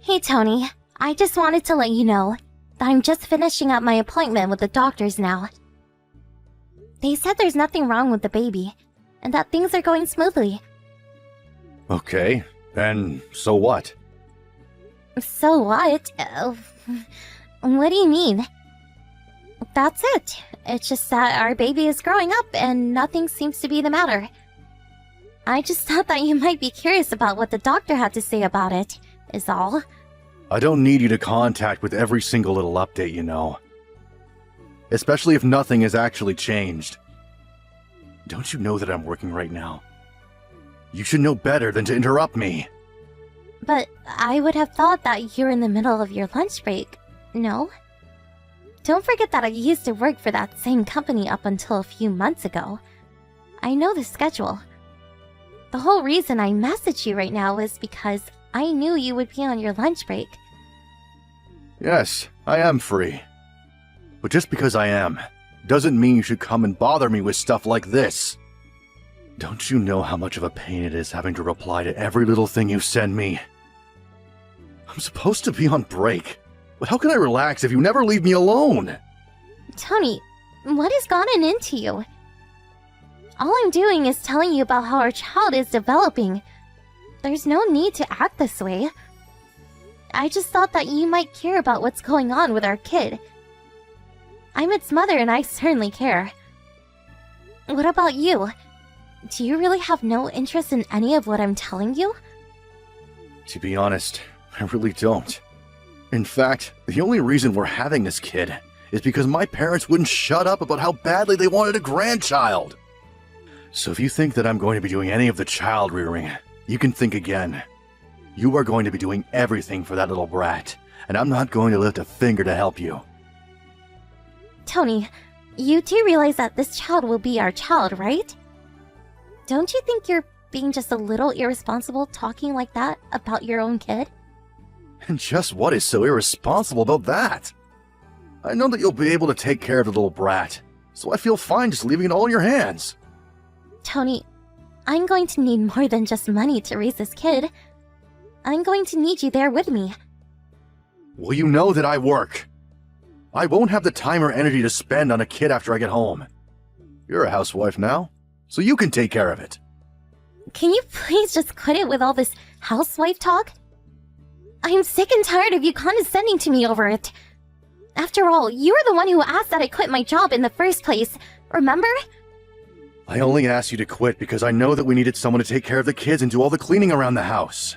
Hey Tony, I just wanted to let you know that I'm just finishing up my appointment with the doctors now. They said there's nothing wrong with the baby, and that things are going smoothly. Okay, and so what? So what? What do you mean? That's it. It's just that our baby is growing up and nothing seems to be the matter. I just thought that you might be curious about what the doctor had to say about it, is all. I don't need you to contact with every single little update, you know. Especially if nothing has actually changed. Don't you know that I'm working right now? You should know better than to interrupt me. But I would have thought that you're in the middle of your lunch break, no? Don't forget that I used to work for that same company up until a few months ago. I know the schedule. The whole reason I messaged you right now is because I knew you would be on your lunch break. Yes, I am free. But just because I am, doesn't mean you should come and bother me with stuff like this. Don't you know how much of a pain it is having to reply to every little thing you send me? I'm supposed to be on break, but how can I relax if you never leave me alone? Tony, what has gotten into you? All I'm doing is telling you about how our child is developing. There's no need to act this way. I just thought that you might care about what's going on with our kid. I'm its mother and I certainly care. What about you? Do you really have no interest in any of what I'm telling you? To be honest, I really don't. In fact, the only reason we're having this kid is because my parents wouldn't shut up about how badly they wanted a grandchild. So if you think that I'm going to be doing any of the child rearing, you can think again. You are going to be doing everything for that little brat, and I'm not going to lift a finger to help you. Tony, you do realize that this child will be our child, right? Don't you think you're being just a little irresponsible talking like that about your own kid? And just what is so irresponsible about that? I know that you'll be able to take care of the little brat, so I feel fine just leaving it all in your hands. Tony, I'm going to need more than just money to raise this kid. I'm going to need you there with me. Well, you know that I work. I won't have the time or energy to spend on a kid after I get home. You're a housewife now, so you can take care of it. Can you please just quit it with all this housewife talk? I'm sick and tired of you condescending to me over it. After all, you were the one who asked that I quit my job in the first place, remember? I only asked you to quit because I know that we needed someone to take care of the kids and do all the cleaning around the house.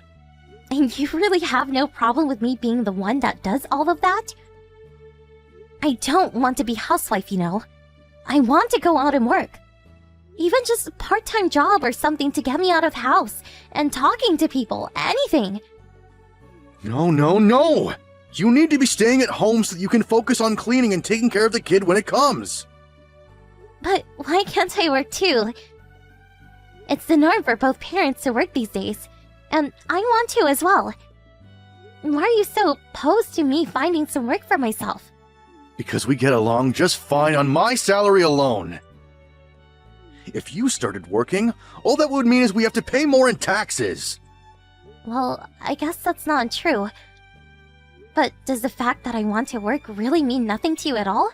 And you really have no problem with me being the one that does all of that? I don't want to be housewife, you know. I want to go out and work. Even just a part-time job or something to get me out of the house and talking to people, anything. No, no, no! You need to be staying at home so that you can focus on cleaning and taking care of the kid when it comes. But why can't I work too? It's the norm for both parents to work these days, and I want to as well. Why are you so opposed to me finding some work for myself? Because we get along just fine on my salary alone. If you started working, all that would mean is we have to pay more in taxes. Well, I guess that's not true. But does the fact that I want to work really mean nothing to you at all?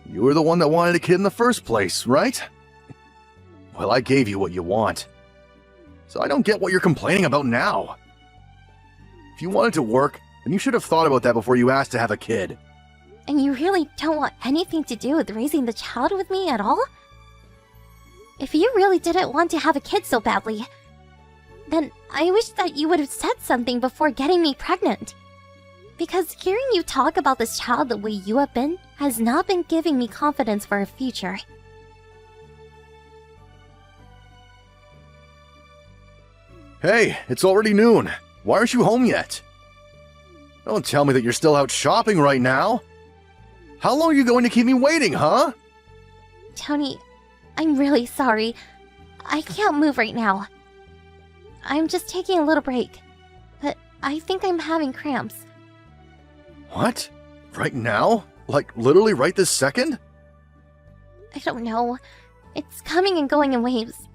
You were the one that wanted a kid in the first place, right? Well, I gave you what you want. So I don't get what you're complaining about now. If you wanted to work, then you should have thought about that before you asked to have a kid. And you really don't want anything to do with raising the child with me at all? If you really didn't want to have a kid so badly, then I wish that you would have said something before getting me pregnant. Because hearing you talk about this child the way you have been has not been giving me confidence for a future. Hey, it's already noon. Why aren't you home yet? Don't tell me that you're still out shopping right now. How long are you going to keep me waiting, huh? Tony, I'm really sorry. I can't move right now. I'm just taking a little break. But I think I'm having cramps. What? Right now? Like, literally right this second? I don't know. It's coming and going in waves.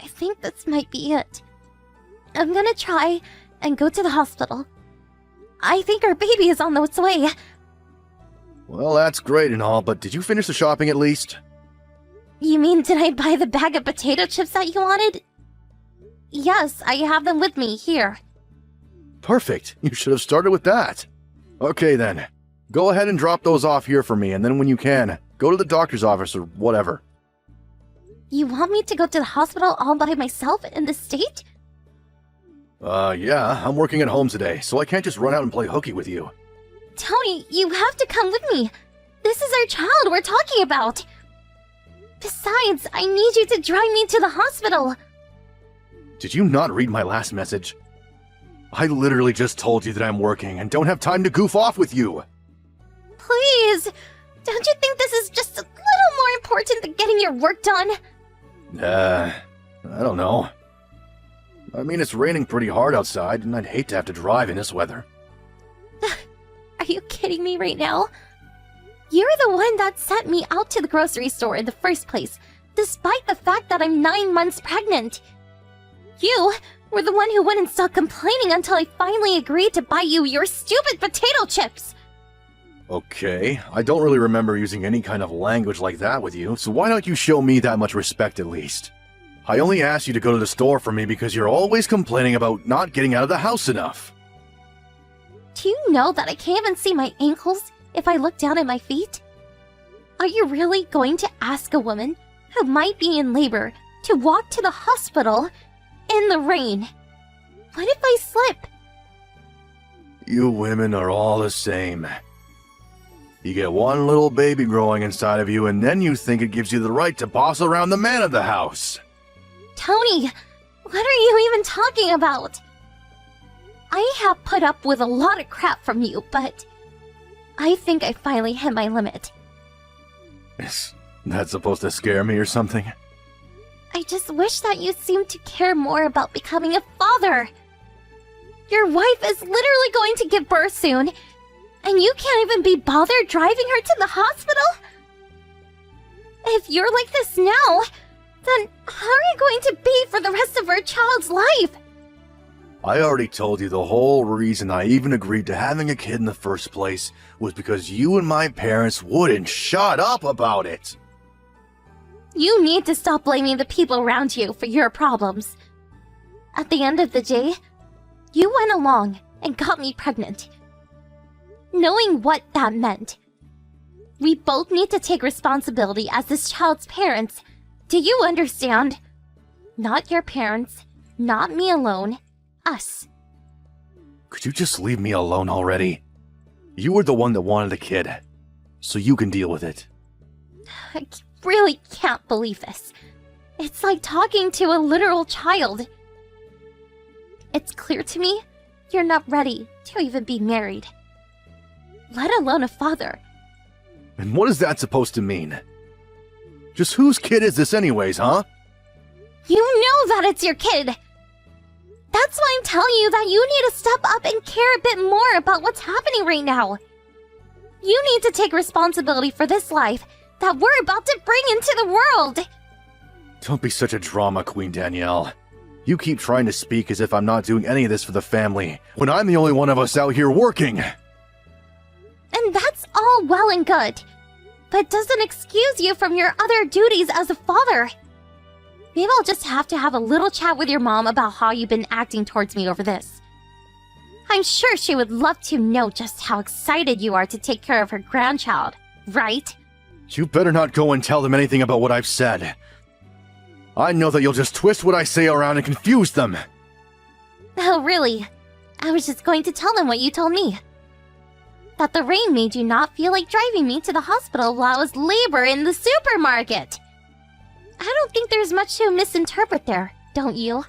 I think this might be it. I'm gonna try and go to the hospital. I think our baby is on its way. Well, that's great and all, but did you finish the shopping at least? You mean, did I buy the bag of potato chips that you wanted? Yes, I have them with me, here. Perfect. You should have started with that. Okay then. Go ahead and drop those off here for me, and then when you can, go to the doctor's office or whatever. You want me to go to the hospital all by myself in this state? Yeah, I'm working at home today, so I can't just run out and play hooky with you. Tony, you have to come with me. This is our child we're talking about. Besides, I need you to drive me to the hospital. Did you not read my last message? I literally just told you that I'm working and don't have time to goof off with you. Please, don't you think this is just a little more important than getting your work done? I don't know. I mean, it's raining pretty hard outside, and I'd hate to have to drive in this weather. Are you kidding me right now? You're the one that sent me out to the grocery store in the first place, despite the fact that I'm 9 months pregnant. You were the one who wouldn't stop complaining until I finally agreed to buy you your stupid potato chips. Okay, I don't really remember using any kind of language like that with you, so why don't you show me that much respect at least? I only asked you to go to the store for me because you're always complaining about not getting out of the house enough. Do you know that I can't even see my ankles if I look down at my feet? Are you really going to ask a woman who might be in labor to walk to the hospital in the rain? What if I slip? You women are all the same. You get one little baby growing inside of you, and then you think it gives you the right to boss around the man of the house. Tony, what are you even talking about? I have put up with a lot of crap from you, but I think I finally hit my limit. Is that supposed to scare me or something? I just wish that you seemed to care more about becoming a father. Your wife is literally going to give birth soon, and you can't even be bothered driving her to the hospital? If you're like this now, then how are you going to be for the rest of our child's life? I already told you the whole reason I even agreed to having a kid in the first place was because you and my parents wouldn't shut up about it. You need to stop blaming the people around you for your problems. At the end of the day, you went along and got me pregnant. Knowing what that meant, we both need to take responsibility as this child's parents. Do you understand? Not your parents, not me alone, us. Could you just leave me alone already? You were the one that wanted a kid, so you can deal with it. I really can't believe this. It's like talking to a literal child. It's clear to me you're not ready to even be married, let alone a father. And what is that supposed to mean? Just whose kid is this anyways, huh? You know that it's your kid! That's why I'm telling you that you need to step up and care a bit more about what's happening right now. You need to take responsibility for this life that we're about to bring into the world. Don't be such a drama queen, Danielle. You keep trying to speak as if I'm not doing any of this for the family, when I'm the only one of us out here working. And that's all well and good, but doesn't excuse you from your other duties as a father. Maybe I'll just have to have a little chat with your mom about how you've been acting towards me over this. I'm sure she would love to know just how excited you are to take care of her grandchild, right? You better not go and tell them anything about what I've said. I know that you'll just twist what I say around and confuse them. Oh, really? I was just going to tell them what you told me. That the rain made you not feel like driving me to the hospital while I was labor in the supermarket. I don't think there's much to misinterpret there, don't you?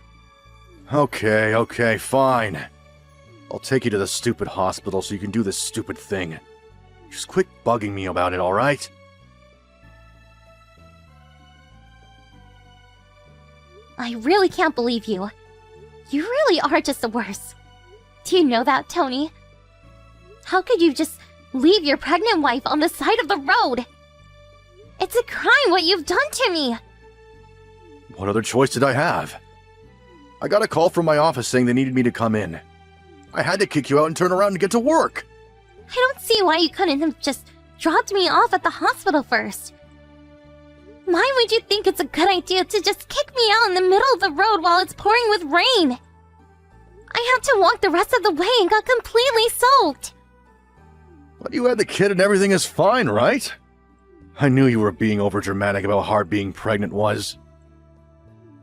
Okay, fine. I'll take you to the stupid hospital so you can do this stupid thing. Just quit bugging me about it, alright? I really can't believe you. You really are just the worst. Do you know that, Tony? How could you just leave your pregnant wife on the side of the road? It's a crime what you've done to me! What other choice did I have? I got a call from my office saying they needed me to come in, I had to kick you out and turn around and get to work. I don't see why you couldn't have just dropped me off at the hospital first. Why would you think it's a good idea to just kick me out in the middle of the road while it's pouring with rain? I had to walk the rest of the way and got completely soaked. But you had the kid and everything is fine, right? I knew you were being overdramatic about how hard being pregnant was.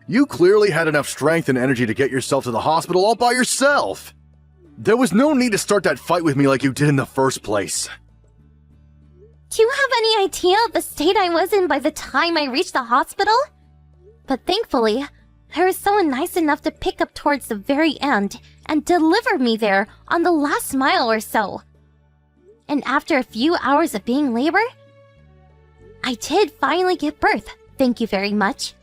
You clearly had enough strength and energy to get yourself to the hospital all by yourself. There was no need to start that fight with me like you did in the first place. Do you have any idea of the state I was in by the time I reached the hospital? But thankfully, there was someone nice enough to pick up towards the very end and deliver me there on the last mile or so. And after a few hours of being labor, I did finally give birth, thank you very much.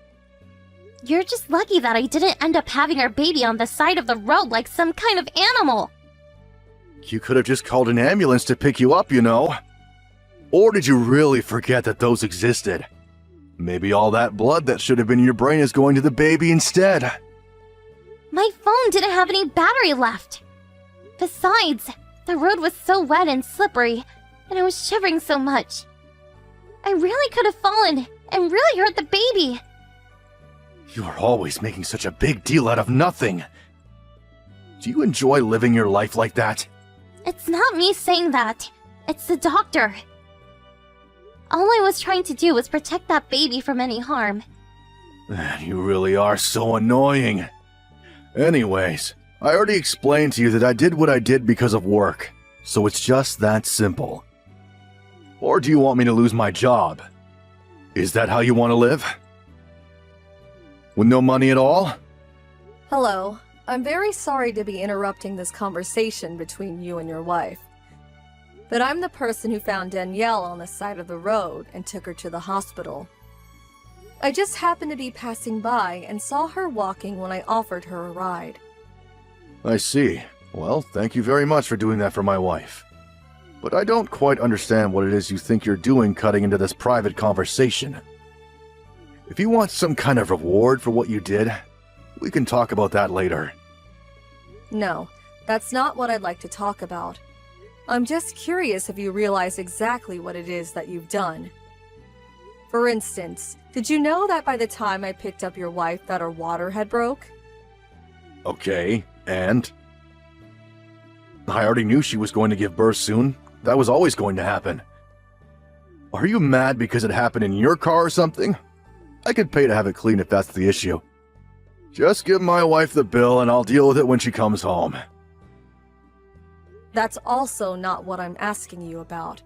You're just lucky that I didn't end up having our baby on the side of the road like some kind of animal. You could have just called an ambulance to pick you up, you know. Or did you really forget that those existed? Maybe all that blood that should have been in your brain is going to the baby instead. My phone didn't have any battery left. Besides, the road was so wet and slippery, and I was shivering so much. I really could have fallen and really hurt the baby. You are always making such a big deal out of nothing. Do you enjoy living your life like that? It's not me saying that. It's the doctor. All I was trying to do was protect that baby from any harm. You really are so annoying. Anyways, I already explained to you that I did what I did because of work, so it's just that simple. Or do you want me to lose my job? Is that how you want to live? With no money at all? Hello. I'm very sorry to be interrupting this conversation between you and your wife. But I'm the person who found Danielle on the side of the road and took her to the hospital. I just happened to be passing by and saw her walking when I offered her a ride. I see. Well, thank you very much for doing that for my wife. But I don't quite understand what it is you think you're doing cutting into this private conversation. If you want some kind of reward for what you did, we can talk about that later. No, that's not what I'd like to talk about. I'm just curious if you realize exactly what it is that you've done. For instance, did you know that by the time I picked up your wife that her water had broke? Okay, and? I already knew she was going to give birth soon. That was always going to happen. Are you mad because it happened in your car or something? I could pay to have it cleaned if that's the issue. Just give my wife the bill and I'll deal with it when she comes home. That's also not what I'm asking you about.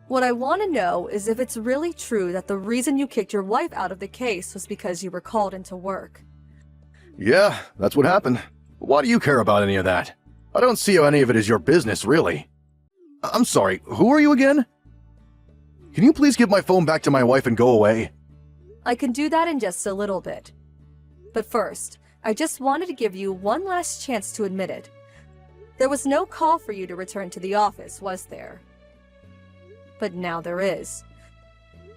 What I want to know is if it's really true that the reason you kicked your wife out of the case was because you were called into work. Yeah, that's what happened. Why do you care about any of that? I don't see how any of it is your business, really. I'm sorry, who are you again? Can you please give my phone back to my wife and go away? I can do that in just a little bit. But first, I just wanted to give you one last chance to admit it. There was no call for you to return to the office, was there? But now there is.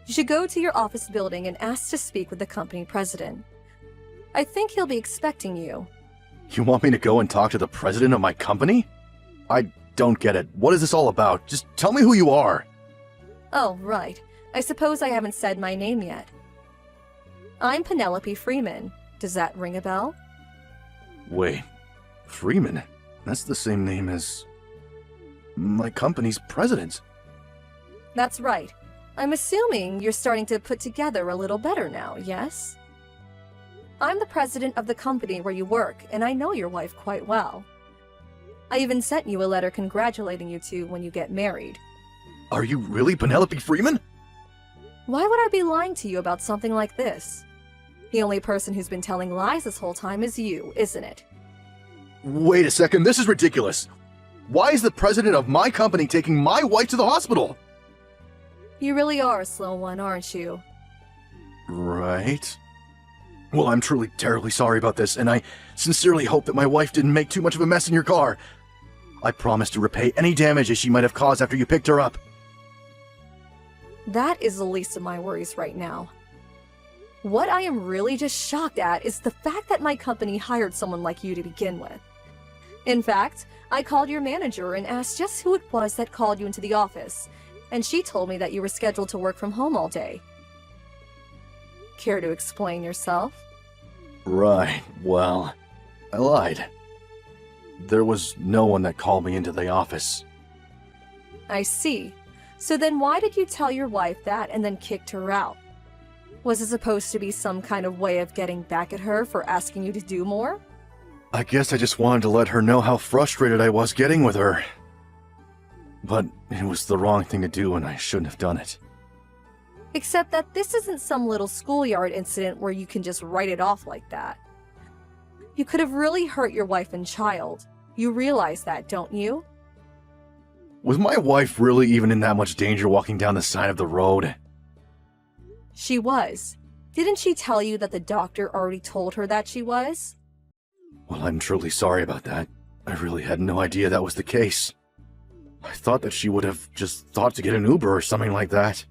You should go to your office building and ask to speak with the company president. I think he'll be expecting you. You want me to go and talk to the president of my company? I don't get it. What is this all about? Just tell me who you are. Oh, right. I suppose I haven't said my name yet. I'm Penelope Freeman. Does that ring a bell? Wait, Freeman? That's the same name as my company's president. That's right. I'm assuming you're starting to put together a little better now, yes? I'm the president of the company where you work, and I know your wife quite well. I even sent you a letter congratulating you two when you get married. Are you really Penelope Freeman? Why would I be lying to you about something like this? The only person who's been telling lies this whole time is you, isn't it? Wait a second, this is ridiculous. Why is the president of my company taking my wife to the hospital? You really are a slow one, aren't you? Right. Well, I'm truly terribly sorry about this, and I sincerely hope that my wife didn't make too much of a mess in your car. I promise to repay any damages she might have caused after you picked her up. That is the least of my worries right now. What I am really just shocked at is the fact that my company hired someone like you to begin with. In fact, I called your manager and asked just who it was that called you into the office, and she told me that you were scheduled to work from home all day. Care to explain yourself? Right, well, I lied. There was no one that called me into the office. I see. So then why did you tell your wife that and then kicked her out? Was it supposed to be some kind of way of getting back at her for asking you to do more? I guess I just wanted to let her know how frustrated I was getting with her. But it was the wrong thing to do and I shouldn't have done it. Except that this isn't some little schoolyard incident where you can just write it off like that. You could have really hurt your wife and child. You realize that, don't you? Was my wife really even in that much danger walking down the side of the road? She was. Didn't she tell you that the doctor already told her that she was? Well, I'm truly sorry about that. I really had no idea that was the case. I thought that she would have just thought to get an Uber or something like that.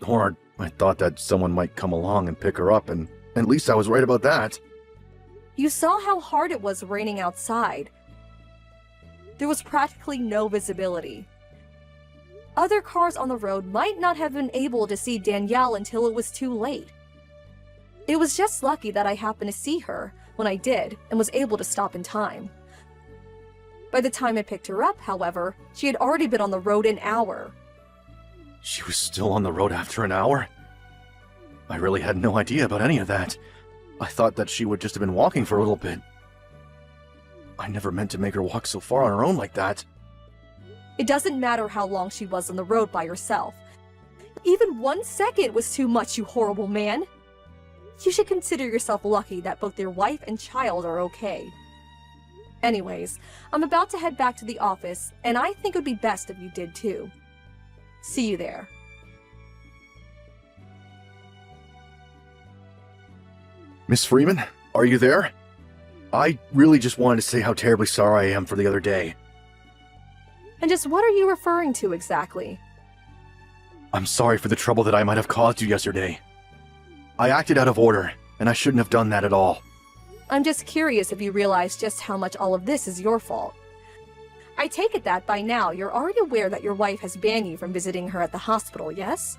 Or I thought that someone might come along and pick her up, and at least I was right about that. You saw how hard it was raining outside. There was practically no visibility. Other cars on the road might not have been able to see Danielle until it was too late. It was just lucky that I happened to see her when I did and was able to stop in time. By the time I picked her up, however, she had already been on the road an hour. She was still on the road after an hour? I really had no idea about any of that. I thought that she would just have been walking for a little bit. I never meant to make her walk so far on her own like that. It doesn't matter how long she was on the road by herself. Even 1 second was too much, you horrible man. You should consider yourself lucky that both your wife and child are okay. Anyways, I'm about to head back to the office, and I think it would be best if you did too. See you there. Miss Freeman, are you there? I really just wanted to say how terribly sorry I am for the other day. And just what are you referring to exactly? I'm sorry for the trouble that I might have caused you yesterday. I acted out of order, and I shouldn't have done that at all. I'm just curious if you realize just how much all of this is your fault. I take it that by now you're already aware that your wife has banned you from visiting her at the hospital, yes?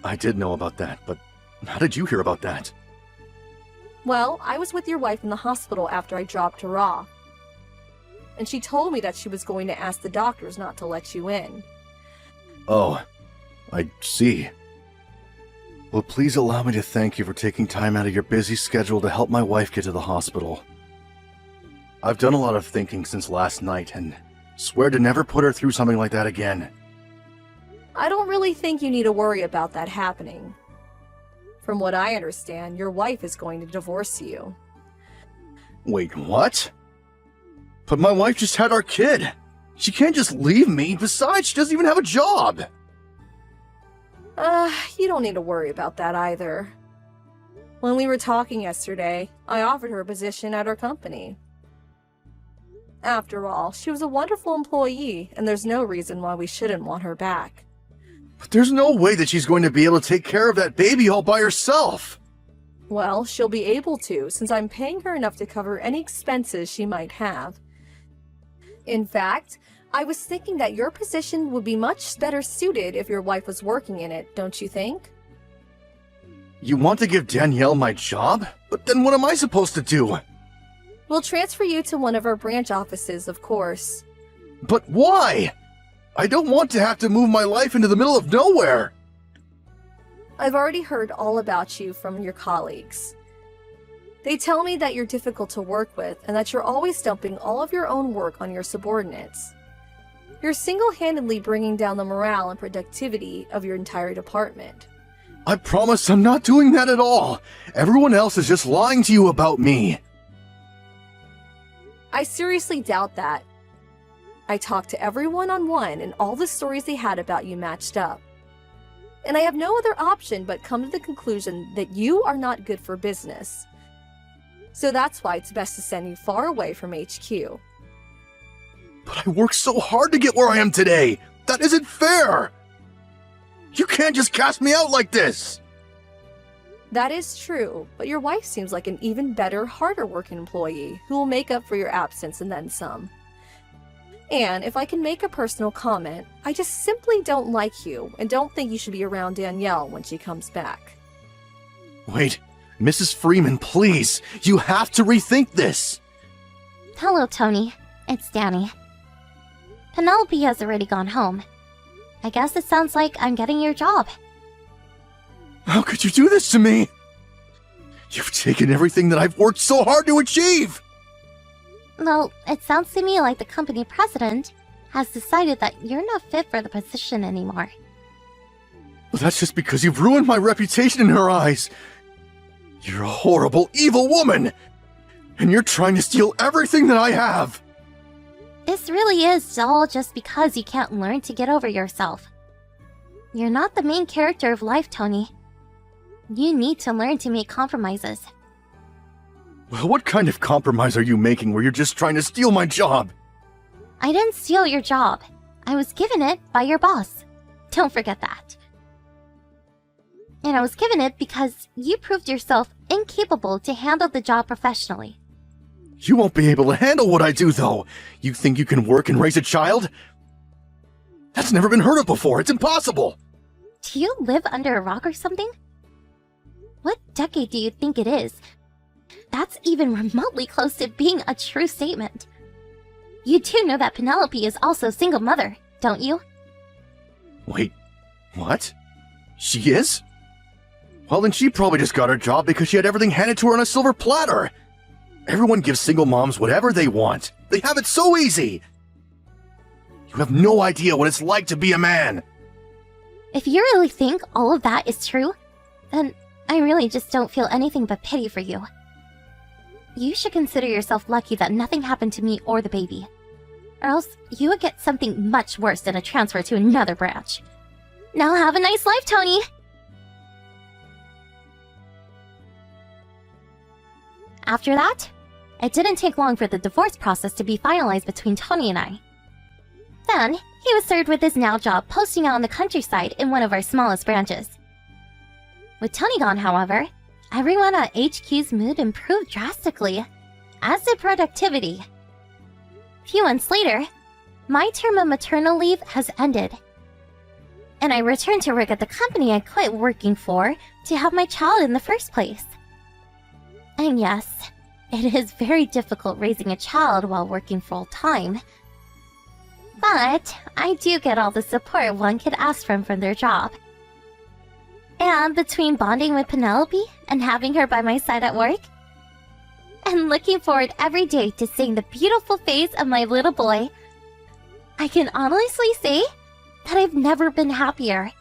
I did know about that, but how did you hear about that? Well, I was with your wife in the hospital after I dropped her off. And she told me that she was going to ask the doctors not to let you in. Oh, I see. Well, please allow me to thank you for taking time out of your busy schedule to help my wife get to the hospital. I've done a lot of thinking since last night and swear to never put her through something like that again. I don't really think you need to worry about that happening. From what I understand, your wife is going to divorce you. Wait, what? But my wife just had our kid. She can't just leave me. Besides, she doesn't even have a job. You don't need to worry about that either. When we were talking yesterday, I offered her a position at our company. After all, she was a wonderful employee, and there's no reason why we shouldn't want her back. But there's no way that she's going to be able to take care of that baby all by herself. Well, she'll be able to, since I'm paying her enough to cover any expenses she might have. In fact, I was thinking that your position would be much better suited if your wife was working in it, don't you think? You want to give Danielle my job? But then what am I supposed to do? We'll transfer you to one of our branch offices, of course. But why? I don't want to have to move my life into the middle of nowhere. I've already heard all about you from your colleagues. They tell me that you're difficult to work with and that you're always dumping all of your own work on your subordinates. You're single-handedly bringing down the morale and productivity of your entire department. I promise I'm not doing that at all. Everyone else is just lying to you about me. I seriously doubt that. I talked to everyone one-on-one and all the stories they had about you matched up. And I have no other option but come to the conclusion that you are not good for business. So that's why it's best to send you far away from HQ. But I worked so hard to get where I am today. That isn't fair. You can't just cast me out like this. That is true, but your wife seems like an even better, harder working employee who will make up for your absence and then some. And if I can make a personal comment, I just simply don't like you and don't think you should be around Danielle when she comes back. Wait, Mrs. Freeman, please! You have to rethink this! Hello, Tony. It's Danny. Penelope has already gone home. I guess it sounds like I'm getting your job. How could you do this to me? You've taken everything that I've worked so hard to achieve! Well, it sounds to me like the company president has decided that you're not fit for the position anymore. Well, that's just because you've ruined my reputation in her eyes. You're a horrible, evil woman! And you're trying to steal everything that I have! This really is all just because you can't learn to get over yourself. You're not the main character of life, Tony. You need to learn to make compromises. Well, what kind of compromise are you making where you're just trying to steal my job? I didn't steal your job. I was given it by your boss. Don't forget that. And I was given it because you proved yourself incapable to handle the job professionally. You won't be able to handle what I do, though. You think you can work and raise a child? That's never been heard of before. It's impossible. Do you live under a rock or something? What decade do you think it is? That's even remotely close to being a true statement. You do know that Penelope is also a single mother, don't you? Wait, what? She is? Well, then she probably just got her job because she had everything handed to her on a silver platter. Everyone gives single moms whatever they want. They have it so easy. You have no idea what it's like to be a man. If you really think all of that is true, then I really just don't feel anything but pity for you. You should consider yourself lucky that nothing happened to me or the baby. Or else you would get something much worse than a transfer to another branch. Now have a nice life, Tony! After that, it didn't take long for the divorce process to be finalized between Tony and I. Then, he was served with his now job posting out in the countryside in one of our smallest branches. With Tony gone, however, everyone at HQ's mood improved drastically, as did productivity. A few months later, my term of maternal leave has ended, and I returned to work at the company I quit working for to have my child in the first place. And yes, it is very difficult raising a child while working full-time. But I do get all the support one could ask from their job. And between bonding with Penelope and having her by my side at work, and looking forward every day to seeing the beautiful face of my little boy, I can honestly say that I've never been happier.